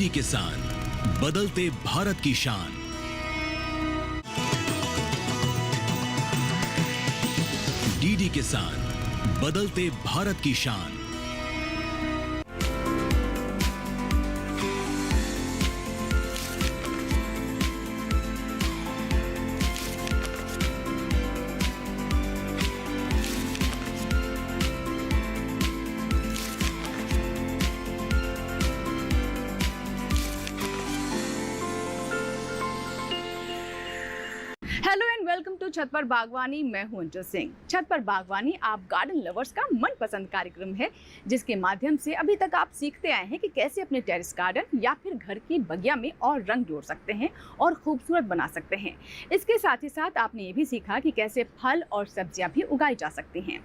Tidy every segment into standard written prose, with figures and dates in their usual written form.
DD किसान, बदलते भारत की शान। डीडी किसान, बदलते भारत की शान। हेलो एंड वेलकम टू छत पर बागवानी। मैं हूं अंजू सिंह। छत पर बागवानी आप गार्डन लवर्स का मनपसंद कार्यक्रम है, जिसके माध्यम से अभी तक आप सीखते आए हैं कि कैसे अपने टेरेस गार्डन या फिर घर की बगिया में और रंग जोड़ सकते हैं और खूबसूरत बना सकते हैं। इसके साथ ही साथ आपने ये भी सीखा कि कैसे फल और सब्जियां भी उगाई जा सकती हैं।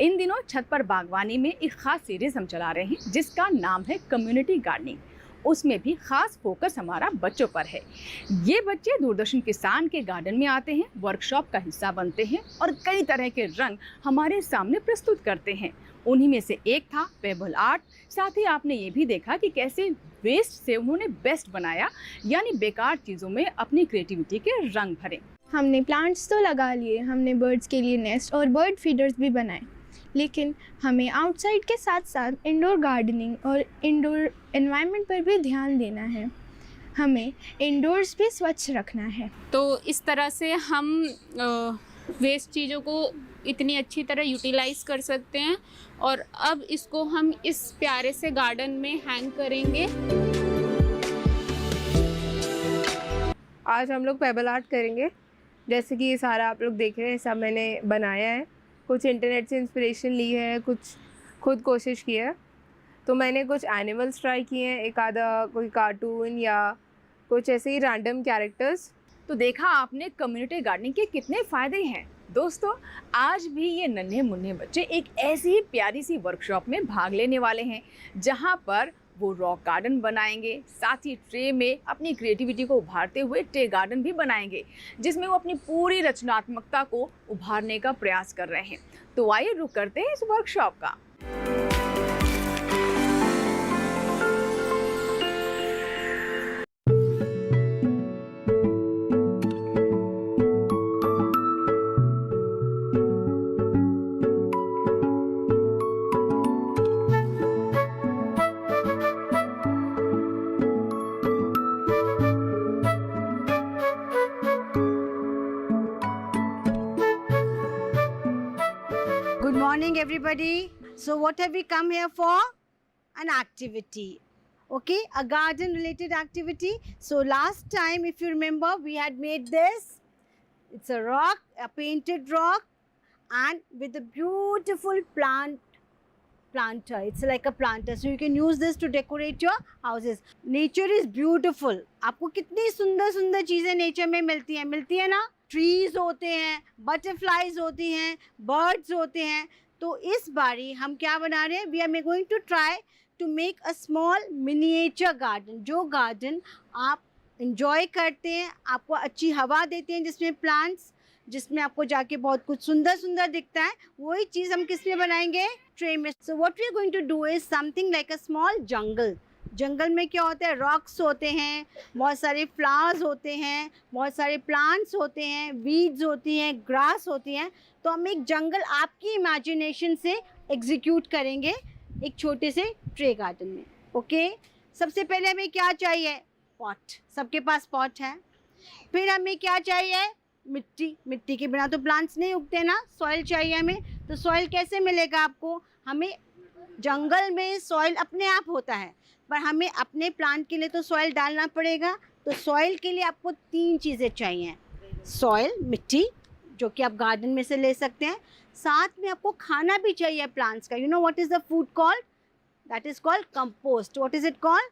इन दिनों छत पर बागवानी में एक खास सीरीज हम चला रहे हैं, जिसका नाम है कम्युनिटी गार्डनिंग। उसमें भी खास फोकस हमारा बच्चों पर है। ये बच्चे दूरदर्शन किसान के गार्डन में आते हैं, वर्कशॉप का हिस्सा बनते हैं और कई तरह के रंग हमारे सामने प्रस्तुत करते हैं। उन्हीं में से एक था पेबल आर्ट। साथ ही आपने ये भी देखा कि कैसे वेस्ट से उन्होंने बेस्ट बनाया, यानी बेकार चीज़ों में अपनी क्रिएटिविटी के रंग भरे। हमने प्लांट्स तो लगा लिए, हमने बर्ड्स के लिए नेस्ट और बर्ड फीडर्स भी बनाए, लेकिन हमें आउटसाइड के साथ साथ इंडोर गार्डनिंग और इंडोर एनवायरनमेंट पर भी ध्यान देना है। हमें इंडोर्स भी स्वच्छ रखना है। तो इस तरह से हम वेस्ट चीज़ों को इतनी अच्छी तरह यूटिलाइज़ कर सकते हैं और अब इसको हम इस प्यारे से गार्डन में हैंग करेंगे। आज हम लोग पेबल आर्ट करेंगे। जैसे कि ये सारा आप लोग देख रहे हैं, सब मैंने बनाया है। कुछ इंटरनेट से इंस्पिरेशन ली है, कुछ खुद कोशिश की है। तो मैंने कुछ एनिमल्स ट्राई किए हैं, एक आधा कोई कार्टून या कुछ ऐसे ही रैंडम कैरेक्टर्स। तो देखा आपने कम्युनिटी गार्डनिंग के कितने फ़ायदे हैं। दोस्तों, आज भी ये नन्हे मुन्ने बच्चे एक ऐसी ही प्यारी सी वर्कशॉप में भाग लेने वाले हैं, जहाँ पर वो रॉक गार्डन बनाएंगे, साथ ही ट्रे में अपनी क्रिएटिविटी को उभारते हुए ट्रे गार्डन भी बनाएंगे, जिसमें वो अपनी पूरी रचनात्मकता को उभारने का प्रयास कर रहे हैं। तो आइए रुक करते हैं इस वर्कशॉप का। Good morning, everybody. So what have we come here for? An activity. Okay, a garden related activity. So last time, if you remember, we had made this. It's a rock, a painted rock, and with a beautiful planter. It's like a planter. So you can use this to decorate your houses. Nature is beautiful. आपको कितनी सुंदर सुंदर चीज़ें nature में मिलती है ना? Trees होते हैं, बटरफ्लाइज होती हैं, बर्ड्स होते हैं। तो इस बारी हम क्या बना रहे हैं? We are going to try to make a small miniature garden. जो गार्डन आप इंजॉय करते हैं, आपको अच्छी हवा देते हैं, जिसमें प्लांट्स, जिसमें आपको जाके बहुत कुछ सुंदर सुंदर दिखता है, वही चीज़ हम किस में बनाएंगे? ट्रे में। So what we are going to do is something like a small jungle. जंगल में क्या होता है? रॉक्स होते हैं, बहुत सारे फ्लावर्स होते हैं, बहुत सारे प्लांट्स होते हैं, वीड्स होती हैं, ग्रास होती हैं। तो हम एक जंगल आपकी इमेजिनेशन से एग्जीक्यूट करेंगे एक छोटे से ट्रे गार्डन में। ओके, सबसे पहले हमें क्या चाहिए? पॉट। सबके पास पॉट है। फिर हमें क्या चाहिए? मिट्टी। मिट्टी के बिना तो प्लांट्स नहीं उगते ना। सॉइल चाहिए हमें। तो सॉइल कैसे मिलेगा आपको? हमें जंगल में सॉइल अपने आप होता है, पर हमें अपने प्लांट के लिए तो सॉइल डालना पड़ेगा। तो सॉइल के लिए आपको 3 चीज़ें चाहिए। सॉइल, मिट्टी, जो कि आप गार्डन में से ले सकते हैं। साथ में आपको खाना भी चाहिए प्लांट्स का। You know what is the food called? That is called compost. What is it called?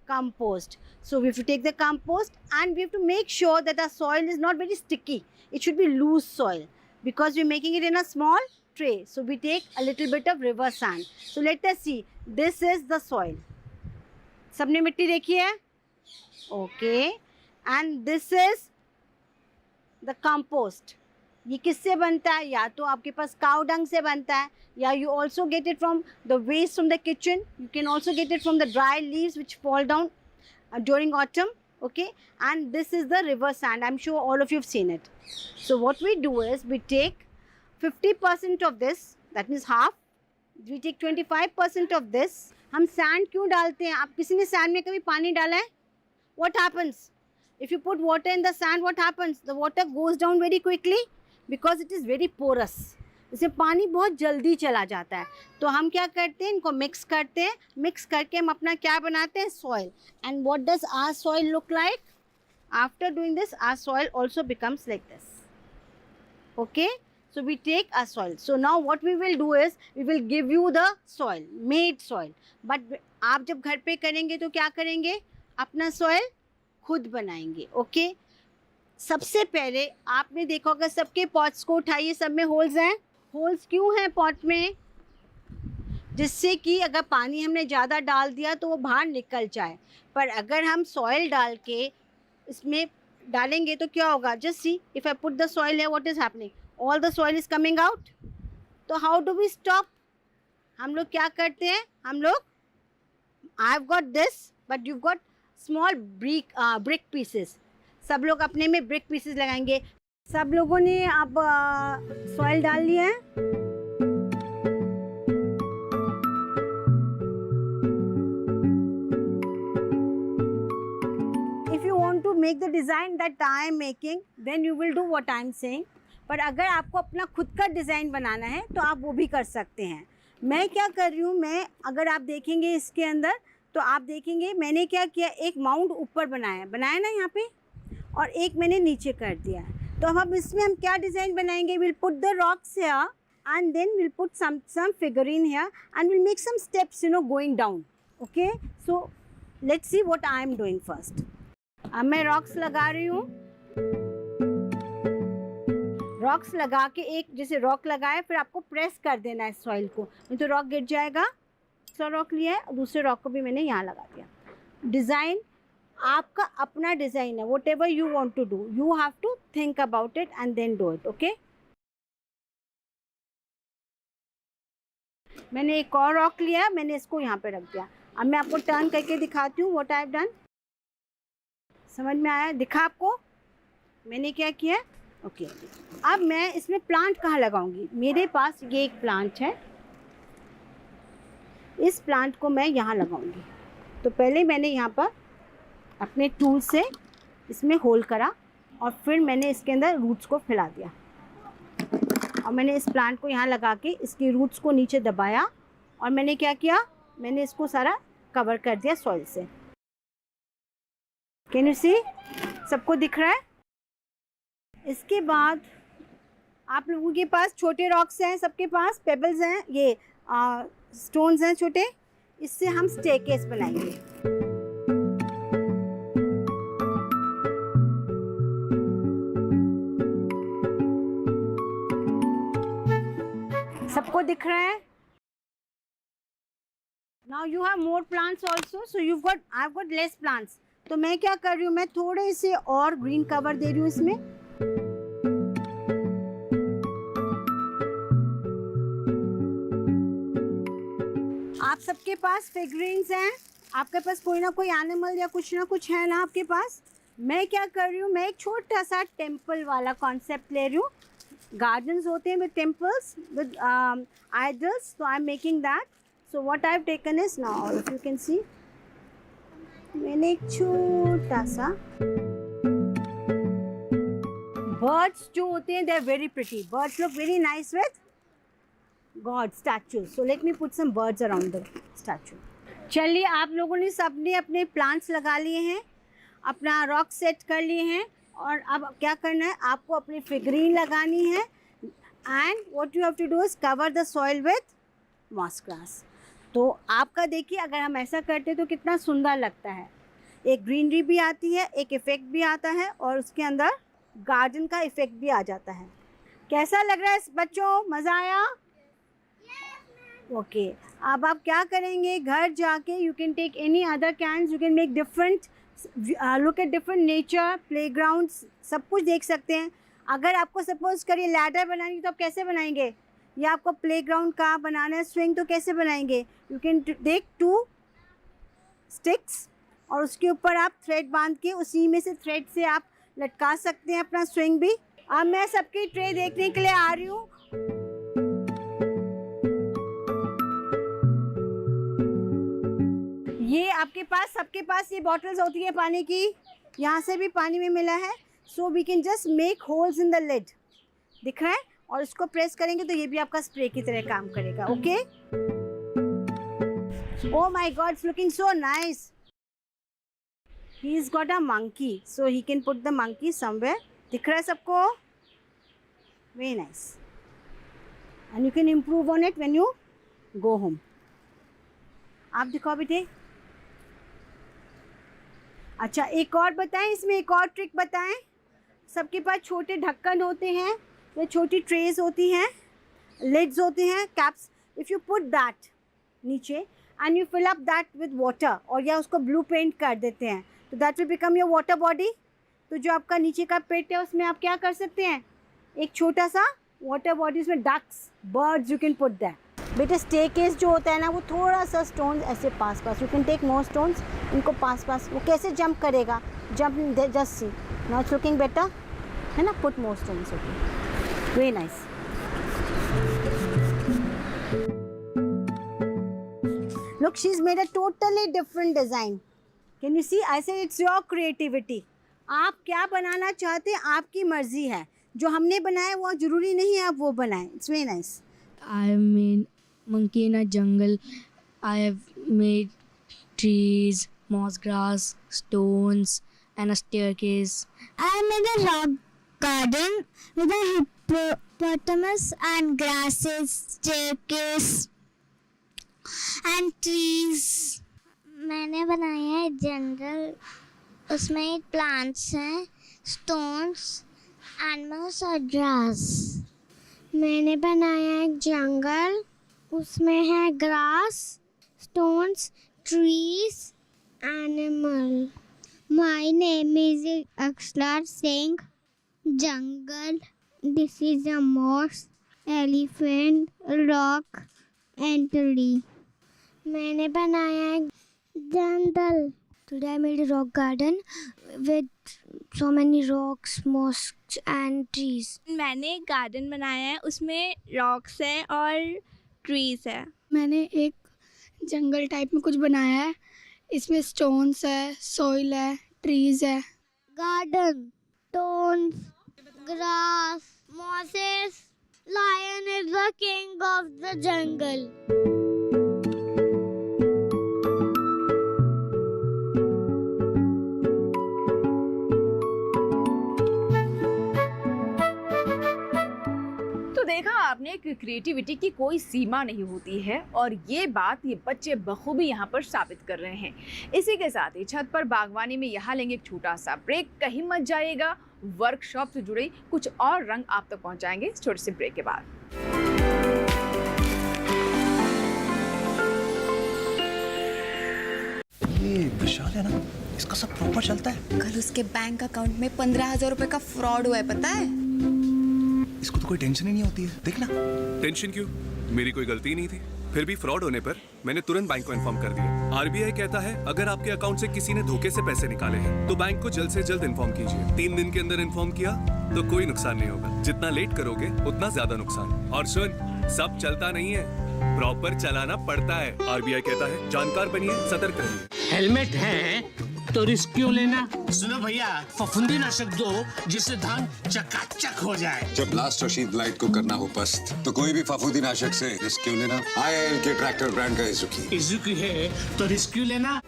Compost. So we have to take the compost and we have to make sure that our soil is not very sticky. It should be loose soil because we're making it in a small tray. So we take a little bit of river sand. So let us see. This is the soil. सबने मिट्टी देखी है? Okay. And this is the compost. ये किससे बनता है? या तो आपके पास काउ डंग से बनता है, या you also get it from the waste from the kitchen. You can also get it from the dry leaves which fall down during autumn. Okay, and this is the river sand. I'm sure all of you have seen it. So what we do is we take 50% of this, that means half. We take 25% of this. हम sand क्यों डालते हैं? आप किसी ने sand में कभी पानी डाला है? What happens? If you put water in the sand, what happens? The water goes down very quickly because it is very porous. इससे पानी बहुत जल्दी चला जाता है. तो हम क्या करते हैं? इनको मिक्स करते हैं. मिक्स करके हम अपना क्या बनाते हैं? Soil. And what does our soil look like? After doing this, our soil also becomes like this. Okay? So we take our soil. So now what we will do is we will give you the soil, made soil. But आप जब घर पे करेंगे तो क्या करेंगे? अपना soil खुद बनाएंगे. Okay? सबसे पहले आपने देखा होगा सबके पॉट्स को उठाइए, सब में होल्स हैं. होल्स क्यों हैं पॉट में? जिससे कि अगर पानी हमने ज़्यादा डाल दिया तो वो बाहर निकल जाए. पर अगर हम सॉइल डाल के इसमें डालेंगे तो क्या होगा? Just see, if I put the soil है, what is happening? All the soil is coming out. तो हाउ डू वी स्टॉप? हम लोग क्या करते हैं? हम लोग, I have got this but you got small brick pieces. सब लोग अपने में ब्रिक पीसेस लगाएंगे. सब लोगों ने अब सॉइल डाल लिया है. If you want to make the design that I am making, then you will do what I am saying. पर अगर आपको अपना खुद का डिज़ाइन बनाना है तो आप वो भी कर सकते हैं. मैं क्या कर रही हूँ, मैं अगर आप देखेंगे इसके अंदर तो आप देखेंगे मैंने क्या किया, एक माउंट ऊपर बनाया ना यहाँ पे, और एक मैंने नीचे कर दिया. तो अब इसमें हम क्या डिज़ाइन बनाएंगे? Will put the rocks here and then will put some figurine here and will make some steps going down. Okay, so let's see what I am doing first. अब मैं रॉक्स लगा रही हूँ. रॉक्स लगा के एक जैसे रॉक लगाए फिर आपको प्रेस कर देना है सॉइल को, नहीं तो रॉक गिर जाएगा. दूसरा रॉक लिया है और दूसरे रॉक को भी मैंने यहाँ लगा दिया. डिज़ाइन आपका अपना डिज़ाइन है. Whatever you want to do, you have to think about it and then do it. Okay, मैंने एक और रॉक लिया, मैंने इसको यहाँ पे रख दिया. अब मैं आपको टर्न करके दिखाती हूँ व्हाट आई हैव डन. समझ में आया? दिखा आपको मैंने क्या किया? ओके, अब मैं इसमें प्लांट कहाँ लगाऊंगी? मेरे पास ये एक प्लांट है, इस प्लांट को मैं यहाँ लगाऊंगी. तो पहले मैंने यहाँ पर अपने टूल से इसमें होल करा और फिर मैंने इसके अंदर रूट्स को फैला दिया और मैंने इस प्लांट को यहाँ लगा के इसकी रूट्स को नीचे दबाया और मैंने क्या किया, मैंने इसको सारा कवर कर दिया सॉइल से. Can you see? सबको दिख रहा है? इसके बाद आप लोगों के पास छोटे रॉक्स हैं, सबके पास पेबल्स हैं, ये स्टोन्स हैं छोटे, इससे हम स्टेयरकेस बनाएंगे. सबको दिख रहा है? Now you have more plants also, so you got, I have got less plants. तो मैं क्या कर रही हूँ, मैं थोड़े से और ग्रीन कवर दे रही हूँ इसमें. आप सबके पास फिगरीन्स हैं, आपके पास कोई ना कोई एनिमल या कुछ ना कुछ है ना आपके पास. मैं क्या कर रही हूँ, मैं एक छोटा सा टेम्पल वाला कॉन्सेप्ट ले रही हूँ. गार्डन्स होते हैं विद टेम्पल्स विद आइडल्स, तो I am making that. So what I have taken is, now if you can see, मैंने एक छोटा सा बर्ड्स जो होते हैं, they are very pretty. Birds look very nice with god statue. So let me put some birds around the statue. चलिए, आप लोगों ने सबने अपने प्लांट्स लगा लिए हैं, अपना रॉक सेट कर लिए हैं, और अब क्या करना है, आपको अपनी फिगरीन लगानी है. And what you have to do is cover the soil with moss grass. तो आपका देखिए, अगर हम ऐसा करते हैं तो कितना सुंदर लगता है. एक ग्रीनरी भी आती है, एक इफ़ेक्ट भी आता है, और उसके अंदर गार्डन का इफ़ेक्ट भी आ जाता है. कैसा लग रहा है बच्चों? मज़ा आया? ओके, अब आप क्या करेंगे, घर जाके you can take any other cans, you can make different, look at different nature, playground, सब कुछ देख सकते हैं. अगर आपको सपोज करिए लैडर बनानी तो आप कैसे बनाएंगे, या आपको प्लेग्राउंड का बनाना है, स्विंग, तो कैसे बनाएंगे? यू कैन टेक 2 sticks और उसके ऊपर आप थ्रेड बांध के उसी में से थ्रेड से आप लटका सकते हैं अपना स्विंग भी। अब मैं सबकी ट्रे देखने के लिए आ रही हूँ। ये आपके पास सबके पास ये बॉटल्स होती है पानी की, यहाँ से भी पानी में मिला है। So we can just make holes in the lid, दिख रहा है, और इसको प्रेस करेंगे तो ये भी आपका स्प्रे की तरह काम करेगा। Okay, oh my God, it's looking so nice. He's got a monkey, so he can put the monkey somewhere. दिख रहा है सबको? Very nice. And you can improve on it when you go home. आप दिखाओ बेटे। अच्छा, एक और बताएं, इसमें एक और ट्रिक बताएं। सबके पास छोटे ढक्कन होते हैं या छोटी ट्रेज होती हैं, लिड्स होते हैं, caps. If you put that नीचे and you fill up that with water, और या उसको ब्लू पेंट कर देते हैं, तो that will become your water body. तो जो आपका नीचे का पेट है उसमें आप क्या कर सकते हैं, एक छोटा सा वाटर बॉडी, उसमें ducks, birds you can put that. बेटे स्टेयरकेस जो होता है ना, वो थोड़ा सा स्टोन्स ऐसे पास पास, you can take more stones, इनको पास पास। वो कैसे जंप करेगा, jump, just see, now it's looking better, है ना, put more stones. Okay, very nice. Look, she's made a totally different design. Can you see? I say it's your creativity. आप क्या बनाना चाहते हैं, आपकी मर्जी है। जो हमने बनाया वो ज़रूरी नहीं है आप वो बनाएं। It's very nice. I have made monkey in a jungle. I have made trees, moss grass, stones, and a staircase. I made a rock garden with a hippopotamus and grasses, staircase and trees. मैंने बनाया है जंगल, उसमें plants हैं, stones, animals और grass. मैंने बनाया एक जंगल, उसमें है grass, stones, trees, animal. My name is Akshar Singh. जंगल, this is a moss, elephant, rock and tree. मैंने बनाया एक जंगल। Today I made a rock garden with so many rocks, moss and trees. मैंने एक गार्डन बनाया है, उसमें रॉक्स है और ट्रीज है। मैंने एक जंगल टाइप में कुछ बनाया है, इसमें स्टोन्स है, सॉइल है, ट्रीज है। Garden, stones, grass, mosses, lion is the king of the jungle. देखा आपने कि क्रिएटिविटी की कोई सीमा नहीं होती है, और ये बात ये बच्चे बखूबी यहाँ पर साबित कर रहे हैं। इसी के साथ ही छत पर बागवानी में यहाँ लेंगे एक छोटा सा ब्रेक। कहीं मत जाइएगा, वर्कशॉप से जुड़े कुछ और रंग आप तक पहुँचाएंगे इस छोटे से ब्रेक के बाद। ये विशाल है ना, इसका सब प्रॉपर चलता है। कल उसके बैंक अकाउंट में 15,000 रुपए का फ्रॉड हुआ है, पता है? इसको तो कोई टेंशन ही नहीं होती है, देखना। टेंशन क्यों? मेरी कोई गलती नहीं थी। फिर भी फ्रॉड होने पर मैंने तुरंत बैंक को इन्फॉर्म कर दिया। आरबीआई कहता है अगर आपके अकाउंट से किसी ने धोखे से पैसे निकाले हैं तो बैंक को जल्द से जल्द इन्फॉर्म कीजिए। 3 दिन के अंदर इन्फॉर्म किया तो कोई नुकसान नहीं होगा, जितना लेट करोगे उतना ज्यादा नुकसान। और सुन, सब चलता नहीं है, प्रॉपर चलाना पड़ता है। आरबीआई कहता है जानकार बनिए, सतर्क रहिए। हेलमेट है तो रिस्क क्यों लेना? सुनो भैया, फफूंदी नाशक दो जिससे धान चकाचक हो जाए। जब ब्लास्ट और शीट लाइट को करना हो पस्त, तो कोई भी फफूंदी नाशक से रिस्क क्यों लेना? IIL के ट्रैक्टर ब्रांड का इजुकी। इजुकी है तो रिस्क क्यों लेना?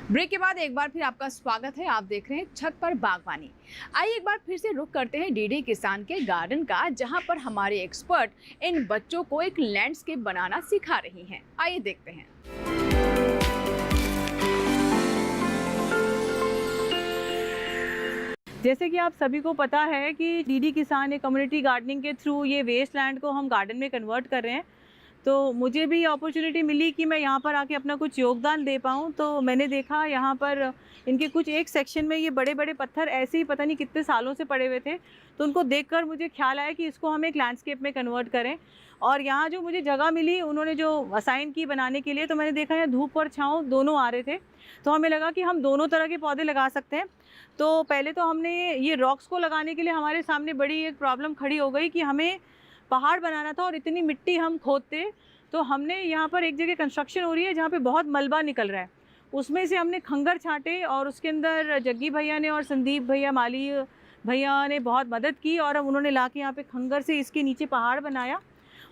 ब्रेक के बाद एक बार फिर आपका स्वागत है। आप देख रहे हैं छत पर बागवानी। आइए एक बार फिर से रुख करते हैं डीडी किसान के गार्डन का, जहां पर हमारे एक्सपर्ट इन बच्चों को एक लैंडस्केप बनाना सिखा रही हैं। आइए देखते हैं। जैसे कि आप सभी को पता है कि डीडी किसान एक कम्युनिटी गार्डनिंग के थ्रू ये वेस्ट लैंड को हम गार्डन में कन्वर्ट कर रहे हैं। तो मुझे भी अपॉर्चुनिटी मिली कि मैं यहाँ पर आके अपना कुछ योगदान दे पाऊँ। तो मैंने देखा यहाँ पर इनके कुछ एक सेक्शन में ये बड़े बड़े पत्थर ऐसे ही पता नहीं कितने सालों से पड़े हुए थे, तो उनको देखकर मुझे ख्याल आया कि इसको हम एक लैंडस्केप में कन्वर्ट करें। और यहाँ जो मुझे जगह मिली उन्होंने जो असाइन की बनाने के लिए, तो मैंने देखा यहाँ धूप और छाँव दोनों आ रहे थे, तो हमें लगा कि हम दोनों तरह के पौधे लगा सकते हैं। तो पहले तो हमने ये रॉक्स को लगाने के लिए हमारे सामने बड़ी एक प्रॉब्लम खड़ी हो गई कि हमें पहाड़ बनाना था और इतनी मिट्टी हम खोदते, तो हमने यहाँ पर एक जगह कंस्ट्रक्शन हो रही है जहाँ पे बहुत मलबा निकल रहा है, उसमें से हमने खंगर छांटे और उसके अंदर जग्गी भैया ने और संदीप भैया माली भैया ने बहुत मदद की और अब उन्होंने ला के यहाँ पे खंगर से इसके नीचे पहाड़ बनाया।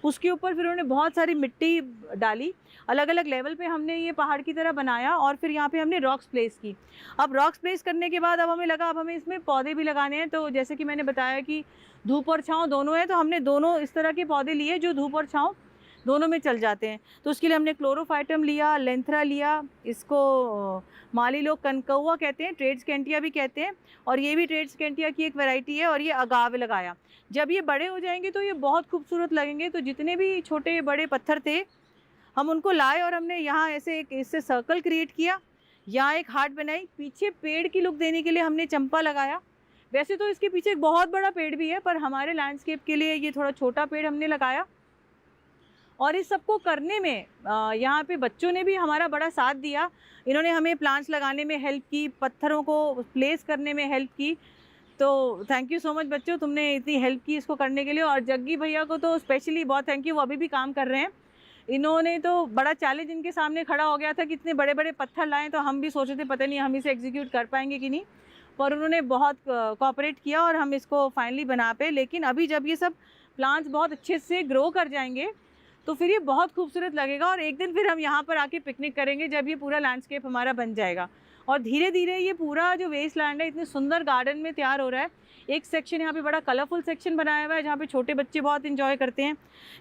उसके ऊपर फिर उन्होंने बहुत सारी मिट्टी डाली, अलग अलग लेवल पे हमने ये पहाड़ की तरह बनाया और फिर यहाँ पे हमने रॉक्स प्लेस की। अब रॉक्स प्लेस करने के बाद अब हमें लगा अब हमें इसमें पौधे भी लगाने हैं। तो जैसे कि मैंने बताया कि धूप और छाँव दोनों है, तो हमने दोनों इस तरह के पौधे लिए जो धूप और छाँव दोनों में चल जाते हैं। तो उसके लिए हमने क्लोरोफाइटम लिया, लेंथरा लिया, इसको माली लोग कनकौआ कहते हैं, ट्रेड्स कैंटिया भी कहते हैं, और ये भी ट्रेड्स कैंटिया की एक वैरायटी है, और ये अगाव लगाया। जब ये बड़े हो जाएंगे तो ये बहुत खूबसूरत लगेंगे। तो जितने भी छोटे बड़े पत्थर थे हम उनको लाए और हमने यहाँ ऐसे एक इससे सर्कल क्रिएट किया, यहाँ एक हार्ट बनाई, पीछे पेड़ की लुक देने के लिए हमने चंपा लगाया। वैसे तो इसके पीछे एक बहुत बड़ा पेड़ भी है, पर हमारे लैंडस्केप के लिए ये थोड़ा छोटा पेड़ हमने लगाया। और इस सबको करने में यहाँ पे बच्चों ने भी हमारा बड़ा साथ दिया। इन्होंने हमें प्लांट्स लगाने में हेल्प की, पत्थरों को प्लेस करने में हेल्प की। तो थैंक यू सो मच बच्चों, तुमने इतनी हेल्प की इसको करने के लिए। और जग्गी भैया को तो स्पेशली बहुत थैंक यू, वो अभी भी काम कर रहे हैं। इन्होंने तो बड़ा चैलेंज इनके सामने खड़ा हो गया था कि इतने बड़े बड़े पत्थर लाएँ, तो हम भी सोचे थे पता नहीं हम इसे एग्जीक्यूट कर पाएंगे कि नहीं, पर उन्होंने बहुत कोऑपरेट किया और हम इसको फाइनली बना पे। लेकिन अभी जब ये सब प्लांट्स बहुत अच्छे से ग्रो कर जाएंगे तो फिर ये बहुत खूबसूरत लगेगा, और एक दिन फिर हम यहाँ पर आके पिकनिक करेंगे जब ये पूरा लैंडस्केप हमारा बन जाएगा। और धीरे धीरे ये पूरा जो वेस्ट लैंड है इतने सुंदर गार्डन में तैयार हो रहा है। एक सेक्शन यहाँ पे बड़ा कलरफुल सेक्शन बनाया हुआ है जहाँ पे छोटे बच्चे बहुत इंजॉय करते हैं।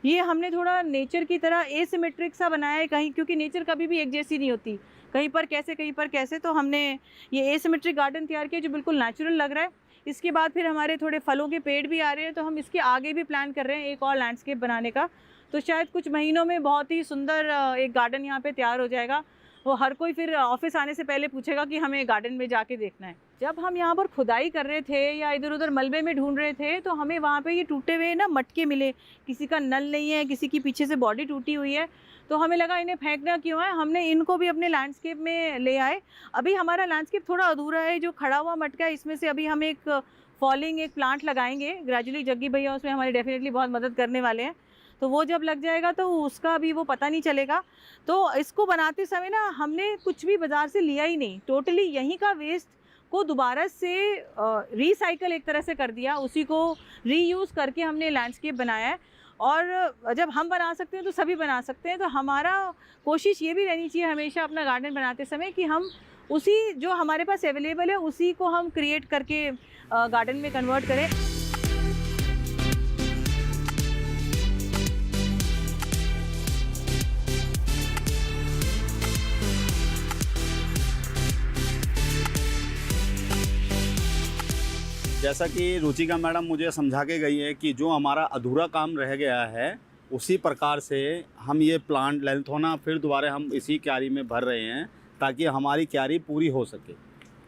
ये हमने थोड़ा नेचर की तरह एसिमेट्रिक सा बनाया है कहीं, क्योंकि नेचर कभी भी एक जैसी नहीं होती, कहीं पर कैसे कहीं पर कैसे। तो हमने ये एसिमेट्रिक गार्डन तैयार किया जो बिल्कुल नेचुरल लग रहा है। इसके बाद फिर हमारे थोड़े फलों के पेड़ भी आ रहे हैं, तो हम इसके आगे भी प्लान कर रहे हैं एक और लैंडस्केप बनाने का। तो शायद कुछ महीनों में बहुत ही सुंदर एक गार्डन यहाँ पे तैयार हो जाएगा। वो हर कोई फिर ऑफिस आने से पहले पूछेगा कि हमें गार्डन में जाके देखना है। जब हम यहाँ पर खुदाई कर रहे थे या इधर उधर मलबे में ढूंढ रहे थे, तो हमें वहाँ पे ये टूटे हुए ना मटके मिले, किसी का नल नहीं है, किसी की पीछे से बॉडी टूटी हुई है। तो हमें लगा इन्हें फेंकना क्यों है, हमने इनको भी अपने लैंडस्केप में ले आए। अभी हमारा लैंडस्केप थोड़ा अधूरा है, जो खड़ा हुआ मटका है इसमें से अभी हम एक फॉलिंग एक प्लांट लगाएंगे ग्रेजुअली। जग्गी भैया उसमें हमारी डेफिनेटली बहुत मदद करने वाले हैं, तो वो जब लग जाएगा तो उसका भी वो पता नहीं चलेगा। तो इसको बनाते समय ना हमने कुछ भी बाज़ार से लिया ही नहीं, टोटली यहीं का वेस्ट को दोबारा से रिसाइकल एक तरह से कर दिया, उसी को रीयूज़ करके हमने लैंडस्केप बनाया है। और जब हम बना सकते हैं तो सभी बना सकते हैं। तो हमारा कोशिश ये भी रहनी चाहिए हमेशा अपना गार्डन बनाते समय कि हम उसी जो हमारे पास अवेलेबल है उसी को हम क्रिएट करके गार्डन में कन्वर्ट करें। जैसा कि रुचिका मैडम मुझे समझा के गई है कि जो हमारा अधूरा काम रह गया है उसी प्रकार से हम ये प्लांट लैंथोना फिर दोबारा हम इसी क्यारी में भर रहे हैं ताकि हमारी क्यारी पूरी हो सके।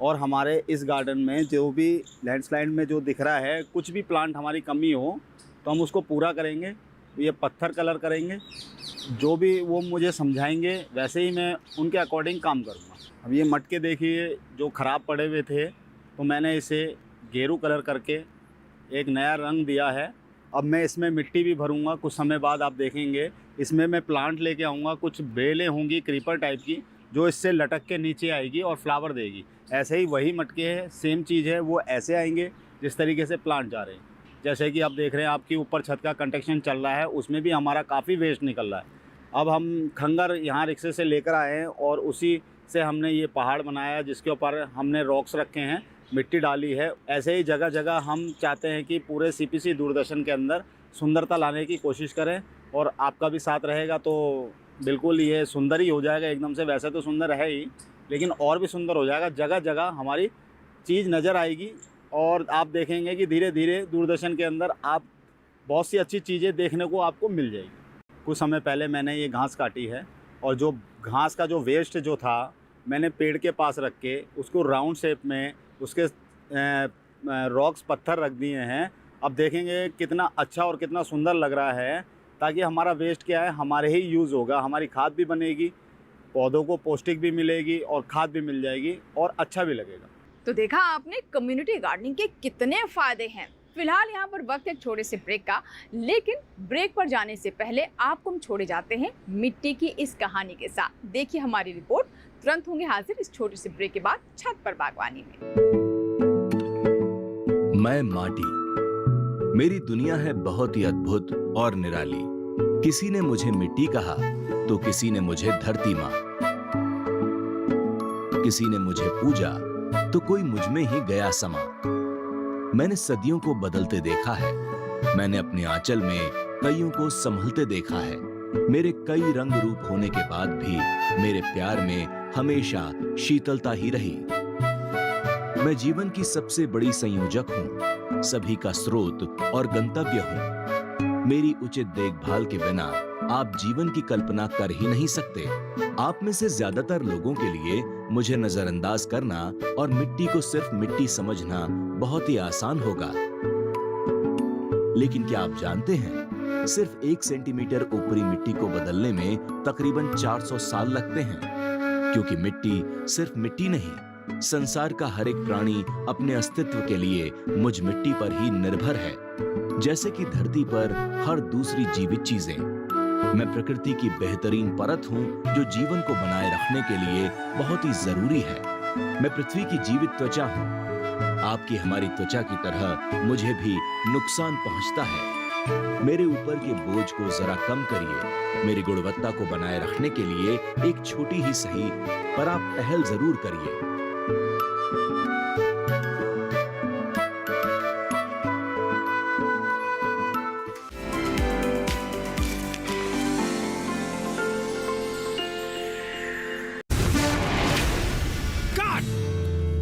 और हमारे इस गार्डन में जो भी लैंडस्लाइड में जो दिख रहा है कुछ भी प्लांट हमारी कमी हो तो हम उसको पूरा करेंगे। ये पत्थर कलर करेंगे, जो भी वो मुझे समझाएंगे वैसे ही मैं उनके अकॉर्डिंग काम करूँगा। अब ये मटके देखिए जो ख़राब पड़े हुए थे, तो मैंने इसे गेरू कलर करके एक नया रंग दिया है। अब मैं इसमें मिट्टी भी भरूंगा, कुछ समय बाद आप देखेंगे इसमें मैं प्लांट लेके आऊँगा। कुछ बेलें होंगी क्रीपर टाइप की जो इससे लटक के नीचे आएगी और फ्लावर देगी। ऐसे ही वही मटके है, सेम चीज़ है, वो ऐसे आएंगे जिस तरीके से प्लांट जा रहे हैं। जैसे कि आप देख रहे हैं आपकी ऊपर छत का कंस्ट्रक्शन चल रहा है, उसमें भी हमारा काफ़ी वेस्ट निकल रहा है। अब हम खंगर यहाँ रिक्शे से लेकर आए हैं और उसी से हमने ये पहाड़ बनाया जिसके ऊपर हमने रॉक्स रखे हैं, मिट्टी डाली है। ऐसे ही जगह जगह हम चाहते हैं कि पूरे सीपीसी दूरदर्शन के अंदर सुंदरता लाने की कोशिश करें, और आपका भी साथ रहेगा तो बिल्कुल ये सुंदर ही हो जाएगा एकदम से। वैसे तो सुंदर है ही, लेकिन और भी सुंदर हो जाएगा। जगह जगह हमारी चीज़ नज़र आएगी और आप देखेंगे कि धीरे धीरे दूरदर्शन के अंदर आप बहुत सी अच्छी चीज़ें देखने को आपको मिल जाएगी। कुछ समय पहले मैंने ये घास काटी है और जो घास का जो वेस्ट जो था मैंने पेड़ के पास रख के उसको राउंड शेप में उसके रॉक्स पत्थर रख दिए हैं। अब देखेंगे कितना अच्छा और कितना सुंदर लग रहा है, ताकि हमारा वेस्ट क्या है हमारे ही यूज़ होगा, हमारी खाद भी बनेगी, पौधों को पौष्टिक भी मिलेगी और खाद भी मिल जाएगी और अच्छा भी लगेगा। तो देखा आपने कम्युनिटी गार्डनिंग के कितने फायदे हैं। फिलहाल यहाँ पर वक्त है छोटे से ब्रेक का, लेकिन ब्रेक पर जाने से पहले आपको हम छोड़े जाते हैं मिट्टी की इस कहानी के साथ। देखिए हमारी रिपोर्ट, तुरंत होंगे हाजिर इस छोटे से ब्रेक के बाद छत पर बागवानी में। मैं माटी, मेरी दुनिया है बहुत ही अद्भुत और निराली। किसी ने मुझे मिट्टी कहा तो किसी ने मुझे धरती माँ, किसी ने मुझे पूजा तो कोई मुझ में ही गया समा। मैंने सदियों को बदलते देखा है, मैंने अपने आंचल में कईयों को संभलते देखा है। मेरे कई रंग रूप होने के बाद भी मेरे प्यार में हमेशा शीतलता ही रही। मैं जीवन की सबसे बड़ी संयोजक हूँ, सभी का स्रोत और गंतव्य हूँ। मेरी उचित देखभाल के बिना आप जीवन की कल्पना कर ही नहीं सकते। आप में से ज्यादातर लोगों के लिए मुझे नजरअंदाज करना और मिट्टी को सिर्फ मिट्टी समझना बहुत ही आसान होगा। लेकिन क्या आप जानते हैं, सिर्फ 1 सेंटीमीटर ऊपरी मिट्टी को बदलने में तकरीबन 400 साल लगते हैं, क्योंकि मिट्टी सिर्फ मिट्टी नहीं, संसार का हर एक प्राणी अपने अस्तित्व के लिए मुझ मिट्टी पर ही निर्भर है। जैसे कि धरती पर हर दूसरी जीवित चीजें, मैं प्रकृति की बेहतरीन परत हूँ जो जीवन को बनाए रखने के लिए बहुत ही जरूरी है। मैं पृथ्वी की जीवित त्वचा हूँ। आपकी हमारी त्वचा की तरह मुझे भी नुकसान पहुंचता है। मेरे ऊपर के बोझ को जरा कम करिए। मेरी गुणवत्ता को बनाए रखने के लिए एक छोटी ही सही पर आप पहल जरूर करिए।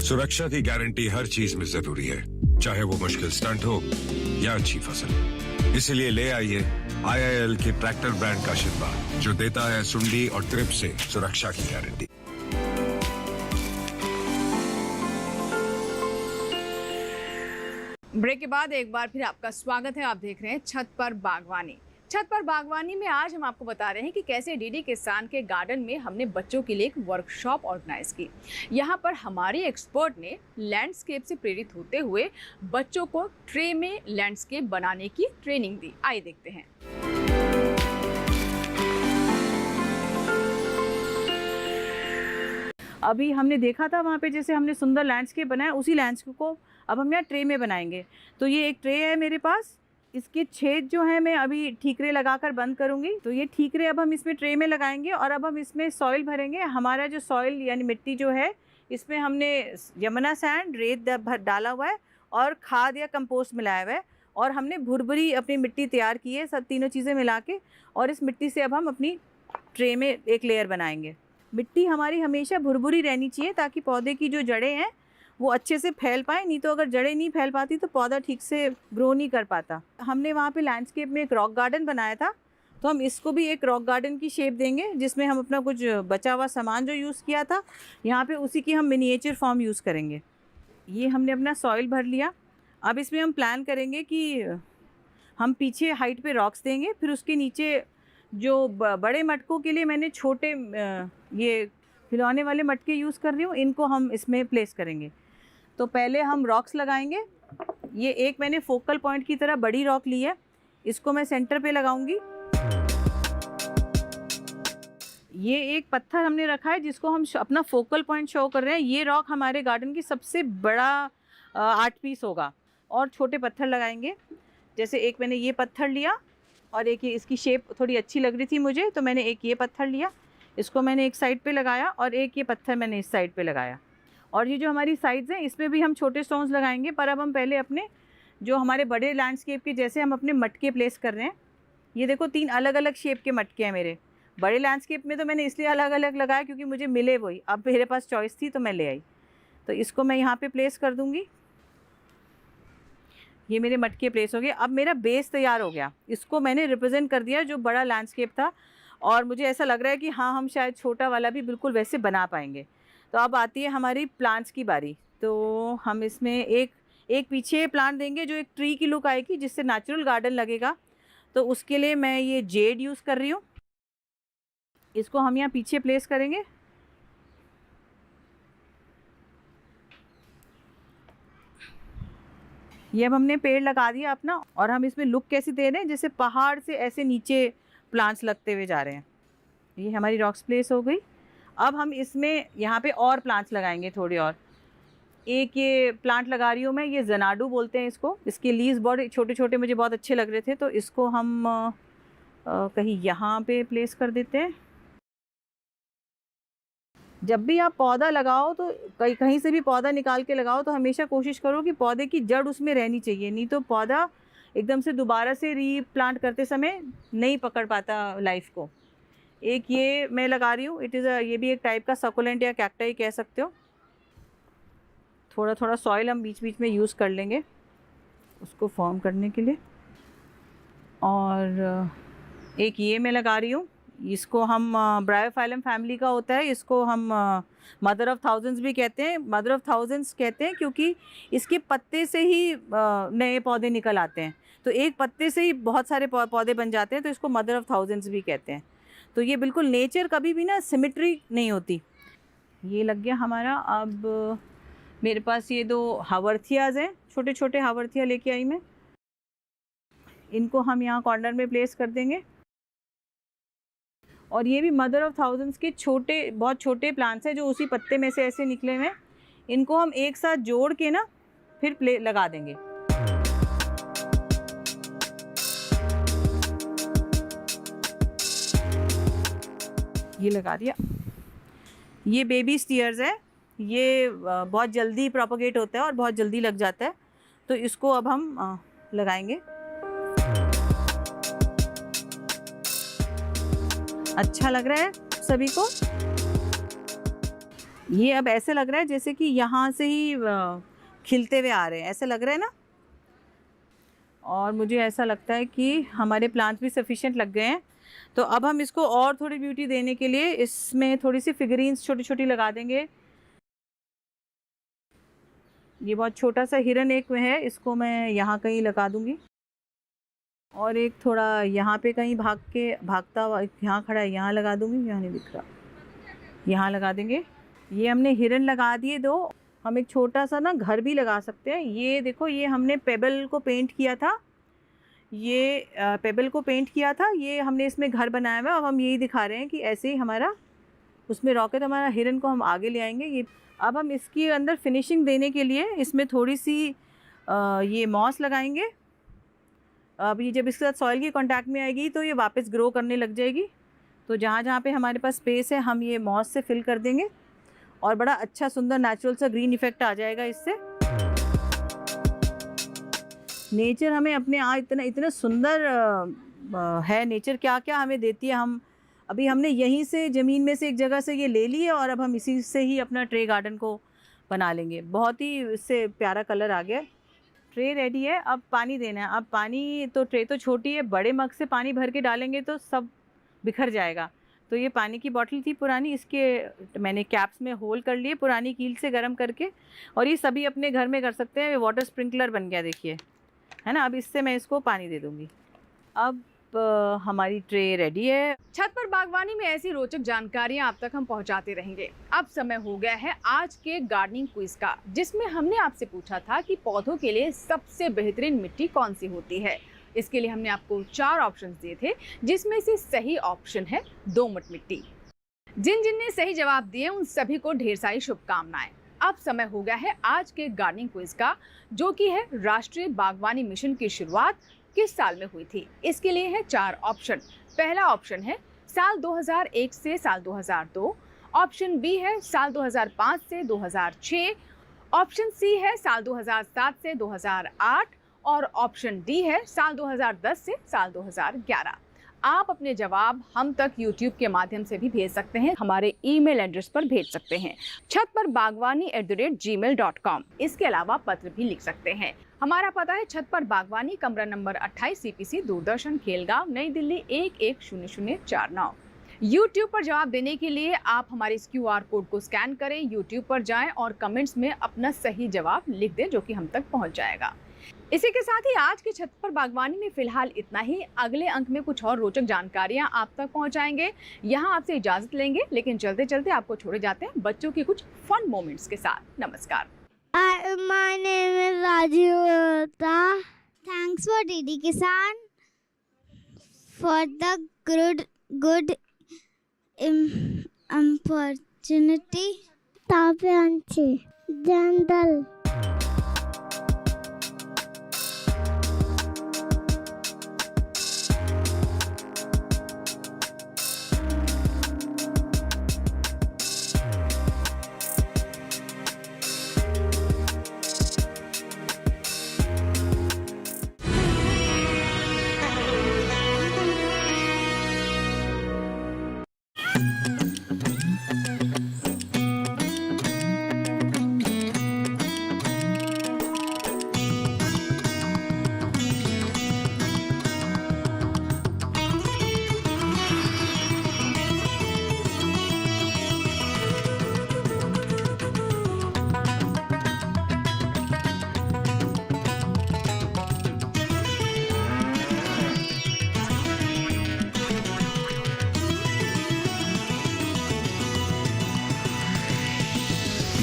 सुरक्षा की गारंटी हर चीज में जरूरी है, चाहे वो मुश्किल स्टंट हो या अच्छी फसल। इसलिए ले आइए IIL के ट्रैक्टर ब्रांड का शिनबा, जो देता है सुंडी और ट्रिप से सुरक्षा की गारंटी। ब्रेक के बाद एक बार फिर आपका स्वागत है। आप देख रहे हैं छत पर बागवानी। छत पर बागवानी में आज हम आपको बता रहे हैं कि कैसे डीडी किसान के गार्डन में हमने बच्चों के लिए एक वर्कशॉप ऑर्गेनाइज की। यहाँ पर हमारे एक्सपर्ट ने लैंडस्केप से प्रेरित होते हुए बच्चों को ट्रे में लैंडस्केप बनाने की ट्रेनिंग दी। आइए देखते हैं। अभी हमने देखा था वहाँ पे जैसे हमने सुंदर लैंडस्केप बनाया, उसी लैंडस्केप को अब हम यहाँ ट्रे में बनाएंगे। तो ये एक ट्रे है मेरे पास, इसके छेद जो है मैं अभी ठीकरे लगाकर बंद करूँगी। तो ये ठीकरे अब हम इसमें ट्रे में लगाएंगे और अब हम इसमें सॉइल भरेंगे। हमारा जो सॉइल यानी मिट्टी जो है, इसमें हमने यमुना सैंड, रेत डाला हुआ है और खाद या कंपोस्ट मिलाया हुआ है, और हमने भुरभुरी अपनी मिट्टी तैयार की है, सब तीनों चीज़ें मिला के। और इस मिट्टी से अब हम अपनी ट्रे में एक लेयर बनाएंगे। मिट्टी हमारी हमेशा भुरभुरी रहनी चाहिए ताकि पौधे की जो जड़ें हैं वो अच्छे से फैल पाए, नहीं तो अगर जड़ें नहीं फैल पाती तो पौधा ठीक से ग्रो नहीं कर पाता। हमने वहाँ पे लैंडस्केप में एक रॉक गार्डन बनाया था, तो हम इसको भी एक रॉक गार्डन की शेप देंगे, जिसमें हम अपना कुछ बचा हुआ सामान जो यूज़ किया था यहाँ पे उसी की हम मिनिएचर फॉर्म यूज़ करेंगे। ये हमने अपना सॉइल भर लिया। अब इसमें हम प्लान करेंगे कि हम पीछे हाइट पे रॉक्स देंगे, फिर उसके नीचे जो बड़े मटकों के लिए मैंने छोटे ये खिलौने वाले मटके यूज़ कर रही हूँ, इनको हम इसमें प्लेस करेंगे। तो पहले हम रॉक्स लगाएंगे। ये एक मैंने फोकल पॉइंट की तरह बड़ी रॉक ली है, इसको मैं सेंटर पे लगाऊंगी। ये एक पत्थर हमने रखा है जिसको हम अपना फोकल पॉइंट शो कर रहे हैं। ये रॉक हमारे गार्डन की सबसे बड़ा आर्ट पीस होगा। और छोटे पत्थर लगाएंगे, जैसे एक मैंने ये पत्थर लिया और एक ये, इसकी शेप थोड़ी अच्छी लग रही थी मुझे, तो मैंने एक ये पत्थर लिया, इसको मैंने एक साइड पे लगाया और एक ये पत्थर मैंने इस साइड पे लगाया। और ये जो हमारी साइड्स हैं इसमें भी हम छोटे स्टोन्स लगाएंगे। पर अब हम पहले अपने जो हमारे बड़े लैंडस्केप के जैसे हम अपने मटके प्लेस कर रहे हैं। ये देखो 3 अलग अलग शेप के मटके हैं मेरे। बड़े लैंडस्केप में तो मैंने इसलिए अलग अलग लगाया क्योंकि मुझे मिले वही, अब मेरे पास चॉइस थी तो मैं ले आई। तो इसको मैं यहाँ पे प्लेस कर दूँगी। ये मेरे मटके प्लेस हो गए। अब मेरा बेस तैयार हो गया, इसको मैंने रिप्रेजेंट कर दिया जो बड़ा लैंडस्केप था, और मुझे ऐसा लग रहा है कि हाँ हम शायद छोटा वाला भी बिल्कुल वैसे बना पाएंगे। तो अब आती है हमारी प्लांट्स की बारी। तो हम इसमें एक पीछे प्लांट देंगे जो एक ट्री की लुक आएगी, जिससे नेचुरल गार्डन लगेगा। तो उसके लिए मैं ये जेड यूज़ कर रही हूँ, इसको हम यहाँ पीछे प्लेस करेंगे। ये अब हमने पेड़ लगा दिया अपना, और हम इसमें लुक कैसे दे रहे हैं, जैसे पहाड़ से ऐसे नीचे प्लांट्स लगते हुए जा रहे हैं। ये हमारी रॉक्स प्लेस हो गई। अब हम इसमें यहाँ पे और प्लांट्स लगाएंगे थोड़े और। एक ये प्लांट लगा रही हूँ मैं, ये जनाडू बोलते हैं इसको। इसके लीव्स बहुत छोटे छोटे मुझे बहुत अच्छे लग रहे थे, तो इसको हम कहीं यहाँ पे प्लेस कर देते हैं। जब भी आप पौधा लगाओ तो कहीं से भी पौधा निकाल के लगाओ तो हमेशा कोशिश करो कि पौधे की जड़ उसमें रहनी चाहिए, नहीं तो पौधा एकदम से दोबारा से रीप्लांट करते समय नहीं पकड़ पाता लाइफ को। एक ये मैं लगा रही हूँ, ये भी एक टाइप का सकुलेंट या कैक्टाई कह सकते हो। थोड़ा थोड़ा सॉइल हम बीच बीच में यूज़ कर लेंगे उसको फॉर्म करने के लिए। और एक ये मैं लगा रही हूँ, इसको हम ब्रायोफाइलम फैमिली का होता है, इसको हम मदर ऑफ थाउजेंड्स भी कहते हैं। मदर ऑफ थाउजेंड्स कहते हैं क्योंकि इसके पत्ते से ही नए पौधे निकल आते हैं, तो एक पत्ते से ही बहुत सारे पौधे बन जाते हैं, तो इसको मदर ऑफ थाउजेंड्स भी कहते हैं। तो ये बिल्कुल नेचर कभी भी ना सिमेट्री नहीं होती। ये लग गया हमारा। अब मेरे पास ये 2 हावरथियाज़ हैं, छोटे छोटे हावरथिया लेके आई मैं, इनको हम यहाँ कॉर्नर में प्लेस कर देंगे। और ये भी मदर ऑफ थाउजेंड्स के बहुत छोटे प्लांट्स हैं जो उसी पत्ते में से ऐसे निकले हुए हैं। इनको हम एक साथ जोड़ के ना फिर लगा देंगे। ये लगा दिया। ये बेबी स्टीयर्स है, ये बहुत जल्दी प्रोपोगेट होता है और बहुत जल्दी लग जाता है, तो इसको अब हम लगाएंगे। अच्छा लग रहा है सभी को। ये अब ऐसे लग रहा है जैसे कि यहाँ से ही खिलते हुए आ रहे हैं, ऐसे लग रहा है ना। और मुझे ऐसा लगता है कि हमारे प्लांट्स भी सफिशिएंट लग गए हैं। तो अब हम इसको और थोड़ी ब्यूटी देने के लिए इसमें थोड़ी सी फिगरीन्स छोटी छोटी लगा देंगे। ये बहुत छोटा सा हिरन एक में है, इसको मैं यहाँ कहीं लगा दूँगी। और एक थोड़ा यहाँ पे कहीं भागता हुआ यहाँ खड़ा है, यहाँ लगा दूँगी, यहाँ नहीं दिख रहा, यहाँ लगा देंगे। ये हमने हिरन लगा दिए 2। हम एक छोटा सा ना घर भी लगा सकते हैं। ये देखो, ये हमने पेबल को पेंट किया था, ये हमने इसमें घर बनाया हुआ है। अब हम यही दिखा रहे हैं कि ऐसे ही हमारा उसमें रॉकेट, हमारा हिरन को हम आगे ले आएंगे। ये अब हम इसके अंदर फिनिशिंग देने के लिए इसमें थोड़ी सी ये मॉस लगाएंगे। अब ये जब इसके साथ सॉइल की कांटेक्ट में आएगी तो ये वापस ग्रो करने लग जाएगी। तो जहाँ जहाँ पे हमारे पास स्पेस है हम ये मॉस से फिल कर देंगे और बड़ा अच्छा सुंदर नेचुरल सा ग्रीन इफेक्ट आ जाएगा इससे। नेचर हमें अपने इतना सुंदर है, नेचर क्या क्या हमें देती है। हमने यहीं से ज़मीन में से एक जगह से ये ले ली है और अब हम इसी से ही अपना ट्रे गार्डन को बना लेंगे। बहुत ही इससे प्यारा कलर आ गया। ट्रे रेडी है, अब पानी देना है। अब पानी तो ट्रे तो छोटी है, बड़े मग से पानी भर के डालेंगे तो सब बिखर जाएगा। तो ये पानी की बॉटल थी पुरानी, इसके मैंने कैप्स में होल कर लिए पुरानी कील से गर्म करके, और ये सभी अपने घर में कर सकते हैं। ये वाटर स्प्रिंकलर बन गया, देखिए, है ना। अब इससे मैं इसको पानी दे दूँगी। अब हमारी ट्रे रेडी है। छत पर बागवानी में ऐसी रोचक जानकारियां आप तक हम पहुंचाते रहेंगे। अब समय हो गया है आज के गार्डनिंग क्विज का, जिसमें हमने आपसे पूछा था कि पौधों के लिए सबसे बेहतरीन मिट्टी कौन सी होती है। इसके लिए हमने आपको 4 ऑप्शंस दिए थे, जिसमें से सही ऑप्शन है दोमट मिट्टी। जिन जिन ने सही जवाब दिए उन सभी को ढेर सारी शुभकामनाएं। अब समय हो गया है आज के गार्डनिंग क्विज का, जो कि है राष्ट्रीय बागवानी मिशन की शुरुआत किस साल में हुई थी। इसके लिए है 4 ऑप्शन। पहला ऑप्शन है साल 2001 से साल 2002, ऑप्शन बी है साल 2005 से 2006, ऑप्शन सी है साल 2007 से 2008 और ऑप्शन डी है साल 2010 से साल 2011। आप अपने जवाब हम तक YouTube के माध्यम से भी भेज सकते हैं, हमारे ईमेल एड्रेस पर भेज सकते हैं, chatparbaghwani@gmail.com। इसके अलावा पत्र भी लिख सकते हैं। हमारा पता है छत पर बागवानी, कमरा नंबर 28, सीपीसी, दूरदर्शन, खेलगांव, नई दिल्ली 110049। YouTube पर जवाब देने के लिए आप हमारे इस QR कोड को स्कैन करें, YouTube पर जाएं और कमेंट्स में अपना सही जवाब लिख दें, जो कि हम तक पहुंच जाएगा। इसी के साथ ही आज की छत पर बागवानी में फिलहाल इतना ही। अगले अंक में कुछ और रोचक जानकारियां आप तक पहुंचाएंगे। यहां आपसे इजाजत लेंगे, लेकिन चलते चलते आपको छोड़े जाते हैं बच्चों के कुछ फन मोमेंट्स के साथ। नमस्कार। My name is Raju Gupta. Thanks for DD Kisan for the good opportunity. Tapanchi Jandal.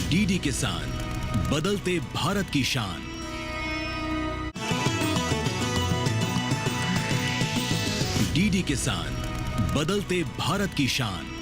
DD किसान, बदलते भारत की शान। डीडी किसान, बदलते भारत की शान।